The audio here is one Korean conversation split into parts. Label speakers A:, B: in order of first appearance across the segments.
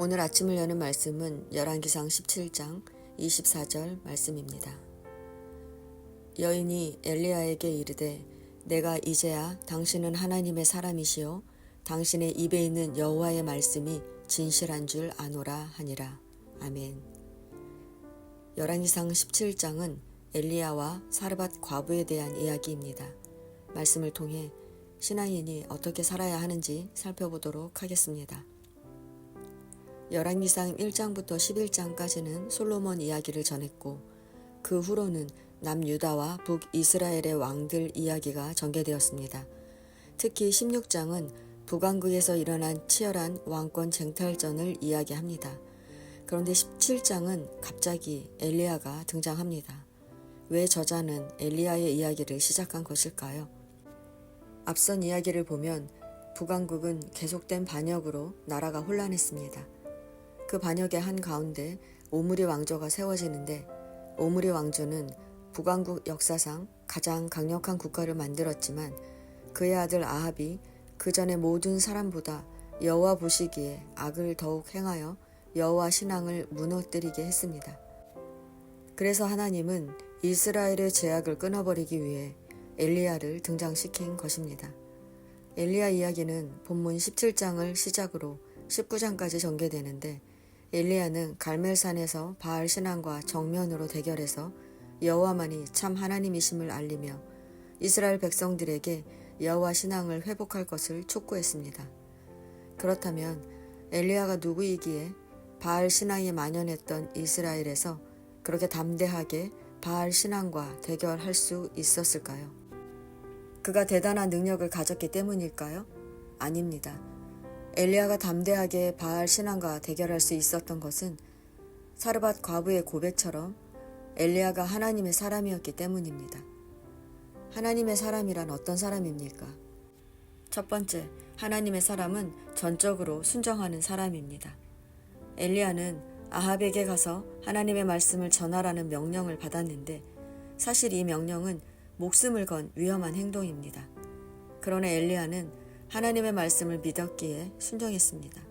A: 오늘 아침을 여는 말씀은 열왕기상 17장 24절 말씀입니다. 여인이 엘리야에게 이르되 내가 이제야 당신은 하나님의 사람이시요 당신의 입에 있는 여호와의 말씀이 진실한 줄 아노라 하니라. 아멘. 열왕기상 17장은 엘리야와 사르밧 과부에 대한 이야기입니다. 말씀을 통해 신앙인이 어떻게 살아야 하는지 살펴보도록 하겠습니다. 열왕기상 1장부터 11장까지는 솔로몬 이야기를 전했고 그 후로는 남유다와 북이스라엘의 왕들 이야기가 전개되었습니다. 특히 16장은 북왕국에서 일어난 치열한 왕권 쟁탈전을 이야기합니다. 그런데 17장은 갑자기 엘리야가 등장합니다. 왜 저자는 엘리야의 이야기를 시작한 것일까요? 앞선 이야기를 보면 북왕국은 계속된 반역으로 나라가 혼란했습니다. 그 반역의 한가운데 오므리 왕조가 세워지는데 오므리 왕조는 북왕국 역사상 가장 강력한 국가를 만들었지만 그의 아들 아합이 그 전에 모든 사람보다 여호와 보시기에 악을 더욱 행하여 여호와 신앙을 무너뜨리게 했습니다. 그래서 하나님은 이스라엘의 죄악을 끊어버리기 위해 엘리야를 등장시킨 것입니다. 엘리야 이야기는 본문 17장을 시작으로 19장까지 전개되는데 엘리야는 갈멜산에서 바알 신앙과 정면으로 대결해서 여호와만이 참 하나님이심을 알리며 이스라엘 백성들에게 여호와 신앙을 회복할 것을 촉구했습니다. 그렇다면 엘리야가 누구이기에 바알 신앙이 만연했던 이스라엘에서 그렇게 담대하게 바알 신앙과 대결할 수 있었을까요? 그가 대단한 능력을 가졌기 때문일까요? 아닙니다. 엘리야가 담대하게 바알 신앙과 대결할 수 있었던 것은 사르밧 과부의 고백처럼 엘리야가 하나님의 사람이었기 때문입니다. 하나님의 사람이란 어떤 사람입니까? 첫 번째, 하나님의 사람은 전적으로 순종하는 사람입니다. 엘리야는 아합에게 가서 하나님의 말씀을 전하라는 명령을 받았는데 사실 이 명령은 목숨을 건 위험한 행동입니다. 그러나 엘리야는 하나님의 말씀을 믿었기에 순종했습니다.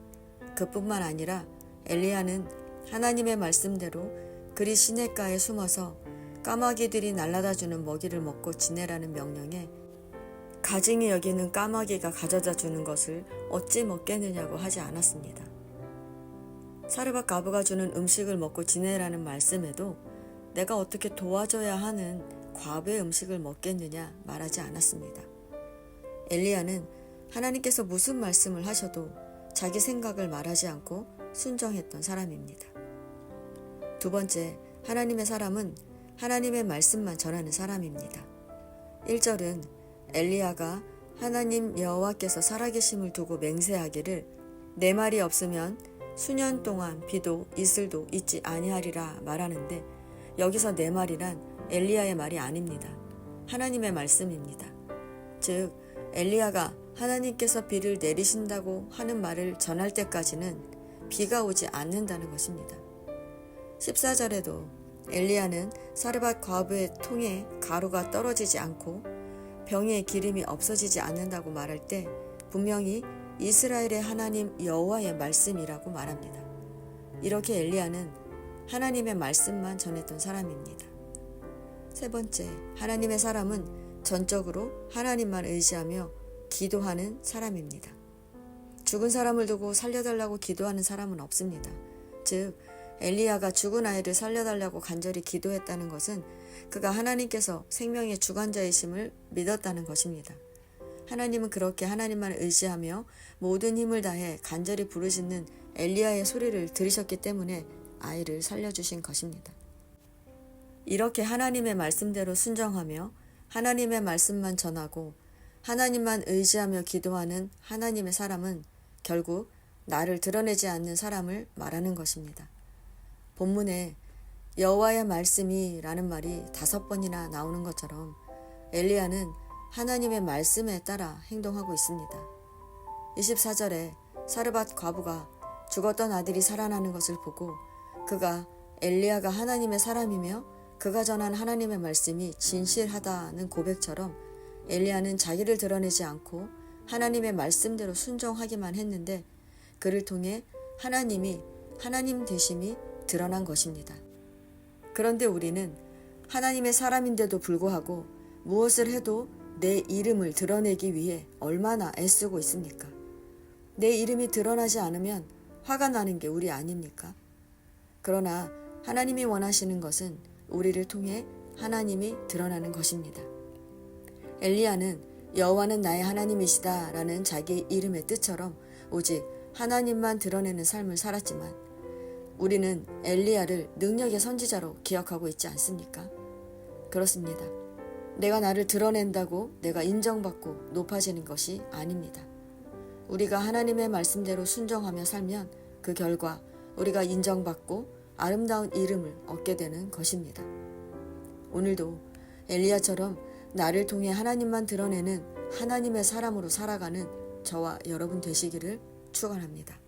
A: 그뿐만 아니라 엘리야는 하나님의 말씀대로 그리 시냇가에 숨어서 까마귀들이 날라다주는 먹이를 먹고 지내라는 명령에 가증히 여기는 까마귀가 가져다 주는 것을 어찌 먹겠느냐고 하지 않았습니다. 사르밧 과부가 주는 음식을 먹고 지내라는 말씀에도 내가 어떻게 도와줘야 하는 과부의 음식을 먹겠느냐 말하지 않았습니다. 엘리야는 하나님께서 무슨 말씀을 하셔도 자기 생각을 말하지 않고 순종했던 사람입니다. 두 번째, 하나님의 사람은 하나님의 말씀만 전하는 사람입니다. 1절은 엘리야가 하나님 여호와께서 살아계심을 두고 맹세하기를 내 말이 없으면 수년 동안 비도 이슬도 있지 아니하리라 말하는데 여기서 내 말이란 엘리야의 말이 아닙니다. 하나님의 말씀입니다. 즉 엘리야가 하나님께서 비를 내리신다고 하는 말을 전할 때까지는 비가 오지 않는다는 것입니다. 14절에도 엘리야는 사르밧 과부의 통에 가루가 떨어지지 않고 병에 기름이 없어지지 않는다고 말할 때 분명히 이스라엘의 하나님 여호와의 말씀이라고 말합니다. 이렇게 엘리야는 하나님의 말씀만 전했던 사람입니다. 세 번째, 하나님의 사람은 전적으로 하나님만 의지하며 기도하는 사람입니다. 죽은 사람을 두고 살려달라고 기도하는 사람은 없습니다. 즉 엘리야가 죽은 아이를 살려달라고 간절히 기도했다는 것은 그가 하나님께서 생명의 주관자이심을 믿었다는 것입니다. 하나님은 그렇게 하나님만 의지하며 모든 힘을 다해 간절히 부르짖는 엘리야의 소리를 들으셨기 때문에 아이를 살려주신 것입니다. 이렇게 하나님의 말씀대로 순종하며 하나님의 말씀만 전하고 하나님만 의지하며 기도하는 하나님의 사람은 결국 나를 드러내지 않는 사람을 말하는 것입니다. 본문에 여호와의 말씀이 라는 말이 5번이나 나오는 것처럼 엘리야는 하나님의 말씀에 따라 행동하고 있습니다. 24절에 사르밧 과부가 죽었던 아들이 살아나는 것을 보고 그가 엘리야가 하나님의 사람이며 그가 전한 하나님의 말씀이 진실하다는 고백처럼 엘리야는 자기를 드러내지 않고 하나님의 말씀대로 순종하기만 했는데 그를 통해 하나님이 하나님 되심이 드러난 것입니다. 그런데 우리는 하나님의 사람인데도 불구하고 무엇을 해도 내 이름을 드러내기 위해 얼마나 애쓰고 있습니까? 내 이름이 드러나지 않으면 화가 나는 게 우리 아닙니까? 그러나 하나님이 원하시는 것은 우리를 통해 하나님이 드러나는 것입니다. 엘리야는 여호와는 나의 하나님이시다 라는 자기 이름의 뜻처럼 오직 하나님만 드러내는 삶을 살았지만 우리는 엘리야를 능력의 선지자로 기억하고 있지 않습니까? 그렇습니다. 내가 나를 드러낸다고 내가 인정받고 높아지는 것이 아닙니다. 우리가 하나님의 말씀대로 순종하며 살면 그 결과 우리가 인정받고 아름다운 이름을 얻게 되는 것입니다. 오늘도 엘리야처럼 나를 통해 하나님만 드러내는 하나님의 사람으로 살아가는 저와 여러분 되시기를 축원합니다.